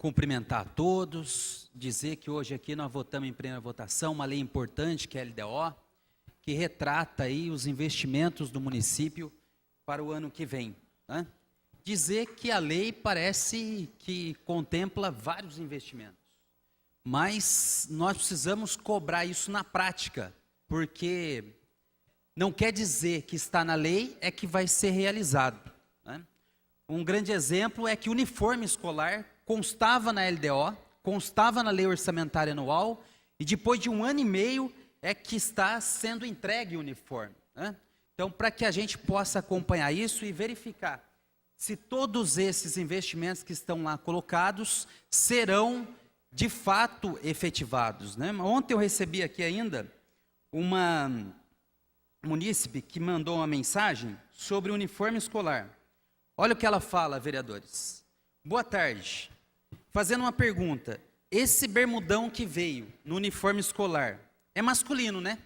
cumprimentar a todos, dizer que hoje aqui nós votamos em primeira votação uma lei importante, que é a LDO, que retrata aí os investimentos do município para o ano que vem, né? Dizer que a lei parece que contempla vários investimentos, mas nós precisamos cobrar isso na prática, porque não quer dizer que está na lei é que vai ser realizado, né? Um grande exemplo é que o uniforme escolar constava na LDO, constava na lei orçamentária anual, e depois de 1 ano e meio é que está sendo entregue o uniforme, né? Então, para que a gente possa acompanhar isso e verificar se todos esses investimentos que estão lá colocados serão de fato efetivados, né? Ontem eu recebi aqui ainda uma munícipe que mandou uma mensagem sobre o uniforme escolar. Olha o que ela fala, vereadores. Boa tarde. Fazendo uma pergunta, esse bermudão que veio no uniforme escolar é masculino, né?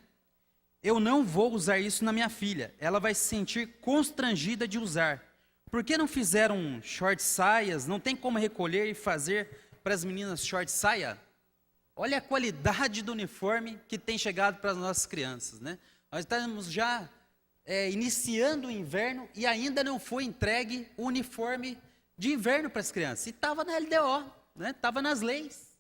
Eu não vou usar isso na minha filha, ela vai se sentir constrangida de usar. Por que não fizeram short saias? Não tem como recolher e fazer para as meninas short saia? Olha a qualidade do uniforme que tem chegado para as nossas crianças, né? Nós estamos já iniciando o inverno e ainda não foi entregue o uniforme de inverno para as crianças. E estava na LDO, né? Estava nas leis.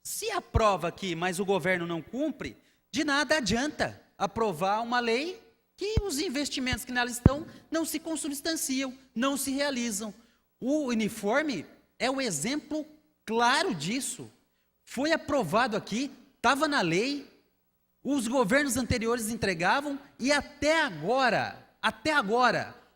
Se aprova aqui, mas o governo não cumpre, de nada adianta aprovar uma lei que os investimentos que nela estão não se consubstanciam, não se realizam. O uniforme é o exemplo claro disso. Foi aprovado aqui, estava na lei, os governos anteriores entregavam e até agora,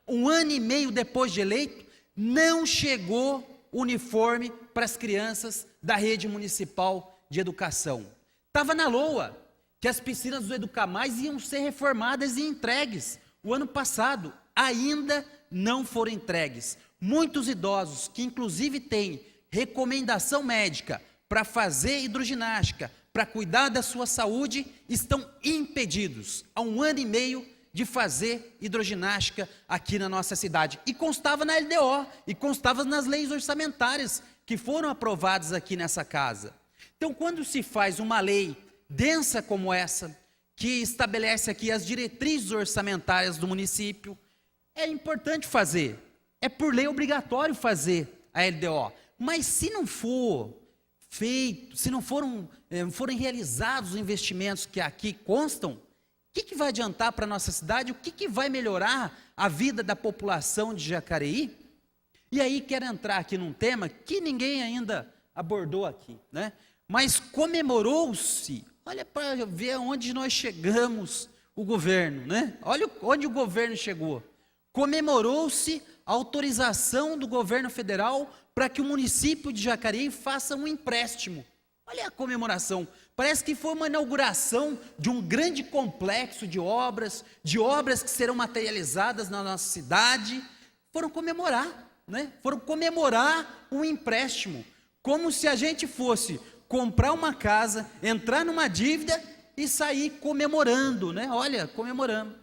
1 ano e meio depois de eleito, não chegou uniforme para as crianças da rede municipal de educação. Estava na LOA que as piscinas do Educar Mais iam ser reformadas e entregues. O ano passado ainda não foram entregues. Muitos idosos que inclusive têm recomendação médica para fazer hidroginástica, para cuidar da sua saúde, estão impedidos há 1 ano e meio de fazer hidroginástica aqui na nossa cidade. E constava na LDO, e constava nas leis orçamentárias que foram aprovadas aqui nessa casa. Então, quando se faz uma lei densa como essa, que estabelece aqui as diretrizes orçamentárias do município, é importante fazer, é por lei obrigatório fazer a LDO, mas se não for feito, se não forem realizados os investimentos que aqui constam, o que vai adiantar para a nossa cidade? O que vai melhorar a vida da população de Jacareí? E aí quero entrar aqui num tema que ninguém ainda abordou aqui, né? Mas comemorou-se, olha para ver onde nós chegamos, o governo, né? Olha onde o governo chegou. Comemorou-se a autorização do governo federal para que o município de Jacareí faça um empréstimo. Olha a comemoração, parece que foi uma inauguração de um grande complexo de obras que serão materializadas na nossa cidade. Foram comemorar, né? Foram comemorar um empréstimo, como se a gente fosse comprar uma casa, entrar numa dívida e sair comemorando, né? Olha, comemorando.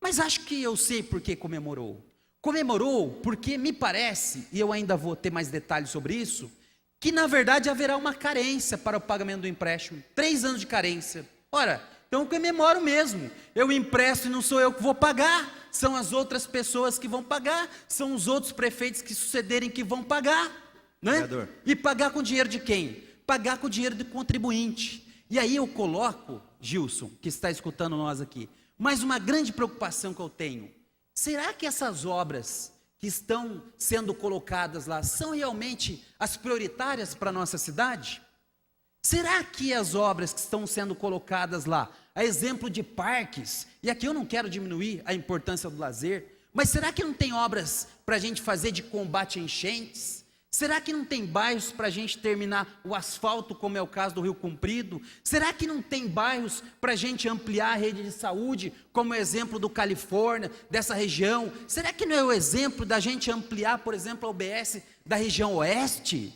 Mas acho que eu sei por que comemorou. Comemorou porque me parece, e eu ainda vou ter mais detalhes sobre isso, que na verdade haverá uma carência para o pagamento do empréstimo, 3 anos de carência. Ora, então eu comemoro mesmo, eu empresto e não sou eu que vou pagar, são as outras pessoas que vão pagar, são os outros prefeitos que sucederem que vão pagar, né? Vereador. E pagar com dinheiro de quem? Pagar com o dinheiro do contribuinte. E aí eu coloco, Gilson, que está escutando nós aqui, mais uma grande preocupação que eu tenho. Será que essas obras que estão sendo colocadas lá são realmente as prioritárias para a nossa cidade? Será que as obras que estão sendo colocadas lá, a exemplo de parques, e aqui eu não quero diminuir a importância do lazer, mas será que não tem obras para a gente fazer de combate a enchentes? Será que não tem bairros para a gente terminar o asfalto, como é o caso do Rio Comprido? Será que não tem bairros para a gente ampliar a rede de saúde, como é o exemplo do Califórnia, dessa região? Será que não é o exemplo da gente ampliar, por exemplo, a UBS da região oeste?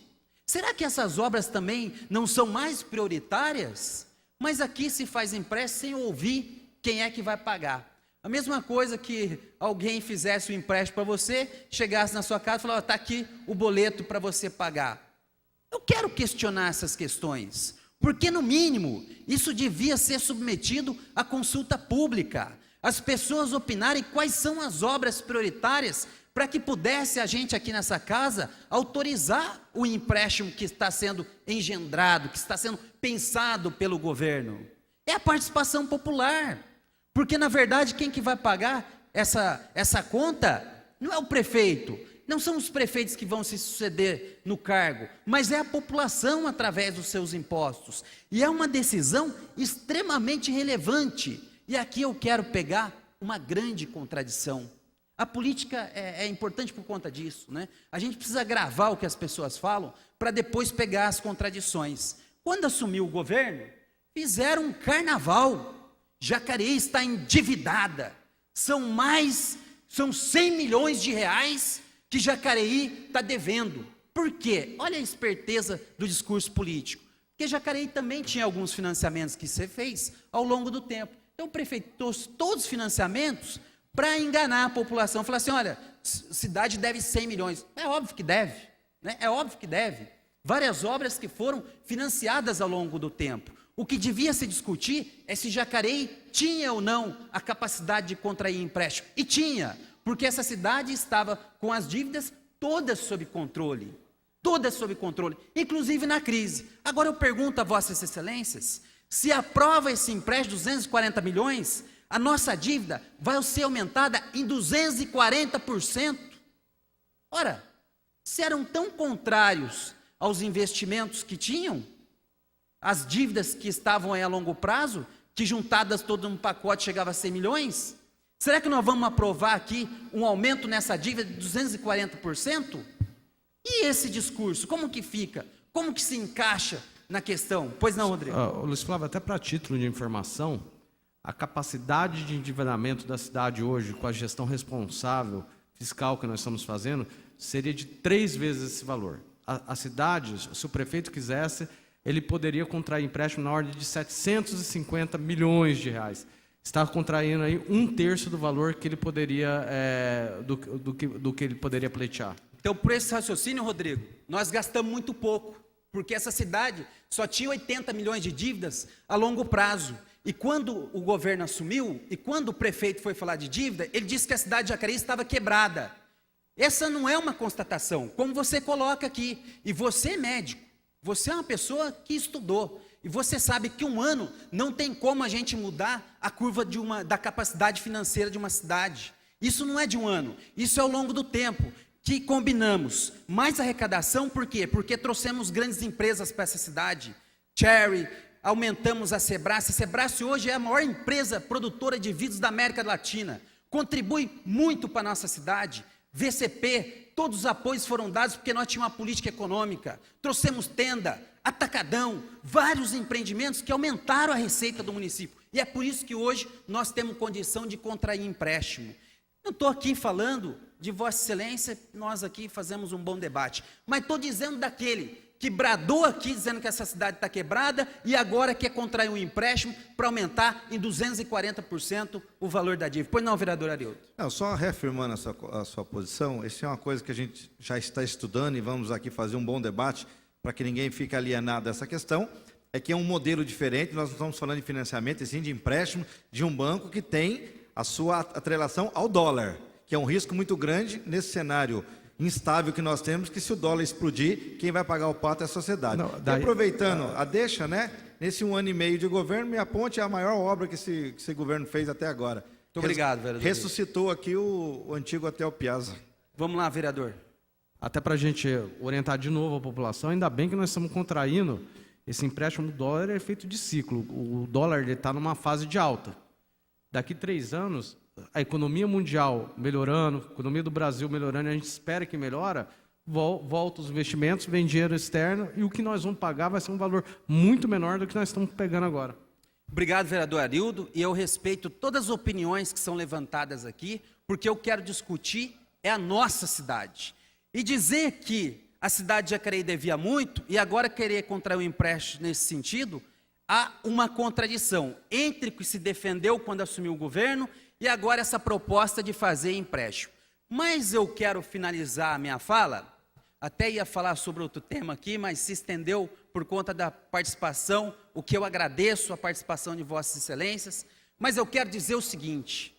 Será que essas obras também não são mais prioritárias? Mas aqui se faz empréstimo sem ouvir quem é que vai pagar. A mesma coisa que alguém fizesse um empréstimo para você, chegasse na sua casa e falasse, está aqui o boleto para você pagar. Eu quero questionar essas questões, porque no mínimo isso devia ser submetido à consulta pública, as pessoas opinarem quais são as obras prioritárias para que pudesse a gente aqui nessa casa autorizar o empréstimo que está sendo engendrado, que está sendo pensado pelo governo. É a participação popular, porque na verdade quem que vai pagar essa conta não é o prefeito, não são os prefeitos que vão se suceder no cargo, mas é a população através dos seus impostos, e é uma decisão extremamente relevante, e aqui eu quero pegar uma grande contradição. A política é importante por conta disso, né? A gente precisa gravar o que as pessoas falam, para depois pegar as contradições. Quando assumiu o governo, fizeram um carnaval, Jacareí está endividada, são 100 milhões de reais que Jacareí está devendo. Por quê? Olha a esperteza do discurso político. Porque Jacareí também tinha alguns financiamentos que você fez ao longo do tempo. Então o prefeito trouxe todos os financiamentos para enganar a população. Falar assim, olha, cidade deve 100 milhões. É óbvio que deve, né? É óbvio que deve. Várias obras que foram financiadas ao longo do tempo. O que devia se discutir é se Jacareí tinha ou não a capacidade de contrair empréstimo. E tinha, porque essa cidade estava com as dívidas todas sob controle, inclusive na crise. Agora eu pergunto a vossas excelências, se aprova esse empréstimo de 240 milhões, a nossa dívida vai ser aumentada em 240%. Ora, se eram tão contrários aos investimentos que tinham, as dívidas que estavam aí a longo prazo, que juntadas todo um pacote chegava a 100 milhões, será que nós vamos aprovar aqui um aumento nessa dívida de 240%? E esse discurso, como que fica? Como que se encaixa na questão? Pois não, Rodrigo? Luiz Flávio, até para título de informação, a capacidade de endividamento da cidade hoje, com a gestão responsável fiscal que nós estamos fazendo, seria de 3 vezes esse valor. A cidade, se o prefeito quisesse, ele poderia contrair empréstimo na ordem de 750 milhões de reais. Está contraindo aí 1/3 do valor que ele poderia, do que ele poderia pleitear. Então, por esse raciocínio, Rodrigo, nós gastamos muito pouco, porque essa cidade só tinha 80 milhões de dívidas a longo prazo. E quando o governo assumiu, e quando o prefeito foi falar de dívida, ele disse que a cidade de Jacareí estava quebrada. Essa não é uma constatação, como você coloca aqui. E você é médico, você é uma pessoa que estudou, e você sabe que um ano não tem como a gente mudar a curva da capacidade financeira de uma cidade. Isso não é de um ano, isso é ao longo do tempo, que combinamos mais arrecadação, por quê? Porque trouxemos grandes empresas para essa cidade, Cherry, aumentamos a Sebrae hoje é a maior empresa produtora de vidros da América Latina, contribui muito para a nossa cidade, VCP, todos os apoios foram dados porque nós tínhamos uma política econômica, trouxemos tenda, atacadão, vários empreendimentos que aumentaram a receita do município, e é por isso que hoje nós temos condição de contrair empréstimo. Não estou aqui falando de Vossa Excelência, nós aqui fazemos um bom debate, mas estou dizendo daquele que bradou aqui dizendo que essa cidade está quebrada e agora quer contrair um empréstimo para aumentar em 240% o valor da dívida. Pois não, vereador Arildo? Não, só reafirmando a sua posição, isso é uma coisa que a gente já está estudando e vamos aqui fazer um bom debate para que ninguém fique alienado dessa questão, é que é um modelo diferente, nós não estamos falando de financiamento, e sim de empréstimo de um banco que tem a sua atrelação ao dólar, que é um risco muito grande nesse cenário instável que nós temos, que se o dólar explodir, quem vai pagar o pato é a sociedade. Não, daí, e aproveitando a deixa, né? Nesse 1 ano e meio de governo, minha ponte é a maior obra que esse governo fez até agora. Muito obrigado, vereador. Ressuscitou aqui o antigo Hotel Piazza. Vamos lá, vereador. Até para a gente orientar de novo a população, ainda bem que nós estamos contraindo esse empréstimo do dólar, é feito de ciclo. O dólar está numa fase de alta. Daqui 3 anos, a economia mundial melhorando, a economia do Brasil melhorando, a gente espera que melhora, volta os investimentos, vem dinheiro externo e o que nós vamos pagar vai ser um valor muito menor do que nós estamos pegando agora. Obrigado, vereador Arildo, e eu respeito todas as opiniões que são levantadas aqui, porque eu quero discutir é a nossa cidade. E dizer que a cidade de Jacareí devia muito e agora querer contrair um empréstimo nesse sentido, há uma contradição entre o que se defendeu quando assumiu o governo e agora essa proposta de fazer empréstimo. Mas eu quero finalizar a minha fala até ia falar sobre outro tema aqui, mas se estendeu por conta da participação, o que eu agradeço a participação de Vossas Excelências, mas eu quero dizer o seguinte: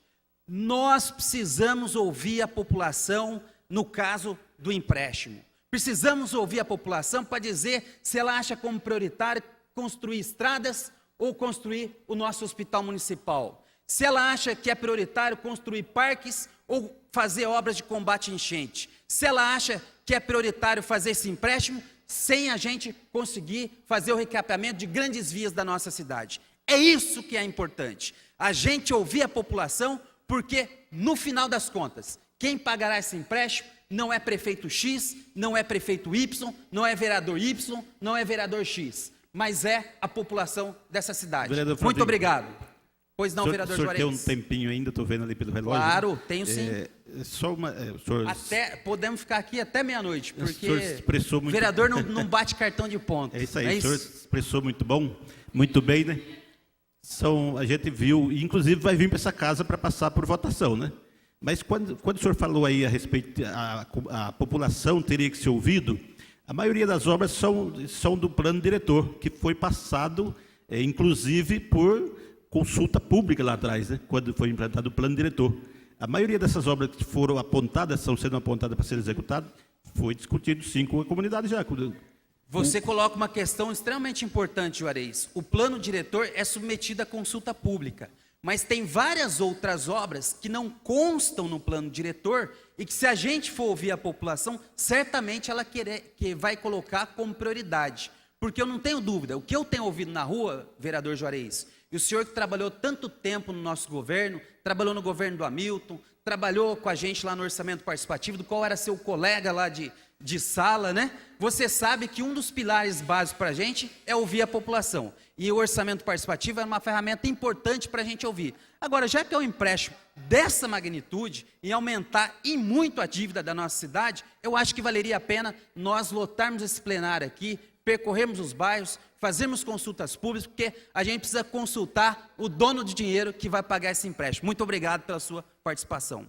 nós precisamos ouvir a população no caso do empréstimo. Precisamos ouvir a população para dizer se ela acha como prioritário construir estradas ou construir o nosso hospital municipal. Se ela acha que é prioritário construir parques ou fazer obras de combate à enchente. Se ela acha que é prioritário fazer esse empréstimo sem a gente conseguir fazer o recapeamento de grandes vias da nossa cidade. É isso que é importante. A gente ouvir a população, porque no final das contas, quem pagará esse empréstimo não é prefeito X, não é prefeito Y, não é vereador Y, não é vereador X, mas é a população dessa cidade. Muito obrigado. Pois não, vereador Juarez. O senhor tem um tempinho ainda, estou vendo ali pelo relógio. Claro, né? tenho sim. Só uma, senhor, podemos ficar aqui até meia-noite, porque o vereador não bate cartão de ponto. É isso aí, o senhor expressou muito bem, né? A gente viu, e inclusive vai vir para essa casa para passar por votação, né? Mas quando o senhor falou aí a respeito, a população teria que ser ouvido, a maioria das obras são do plano diretor, que foi passado, inclusive, por consulta pública lá atrás, né? Quando foi implantado o plano diretor. A maioria dessas obras que foram apontadas, estão sendo apontadas para serem executadas, foi discutido sim com a comunidade já. Você coloca uma questão extremamente importante, Juarez. O plano diretor é submetido à consulta pública, mas tem várias outras obras que não constam no plano diretor e que, se a gente for ouvir a população, certamente ela que vai colocar como prioridade. Porque eu não tenho dúvida, o que eu tenho ouvido na rua, vereador Juarez, e o senhor que trabalhou tanto tempo no nosso governo, trabalhou no governo do Hamilton, trabalhou com a gente lá no orçamento participativo, do qual era seu colega lá de sala, né? Você sabe que um dos pilares básicos para a gente é ouvir a população. E o orçamento participativo é uma ferramenta importante para a gente ouvir. Agora, já que é um empréstimo dessa magnitude e aumentar e muito a dívida da nossa cidade, eu acho que valeria a pena nós lotarmos esse plenário aqui, percorrermos os bairros, fazermos consultas públicas, porque a gente precisa consultar o dono de dinheiro que vai pagar esse empréstimo. Muito obrigado pela sua participação.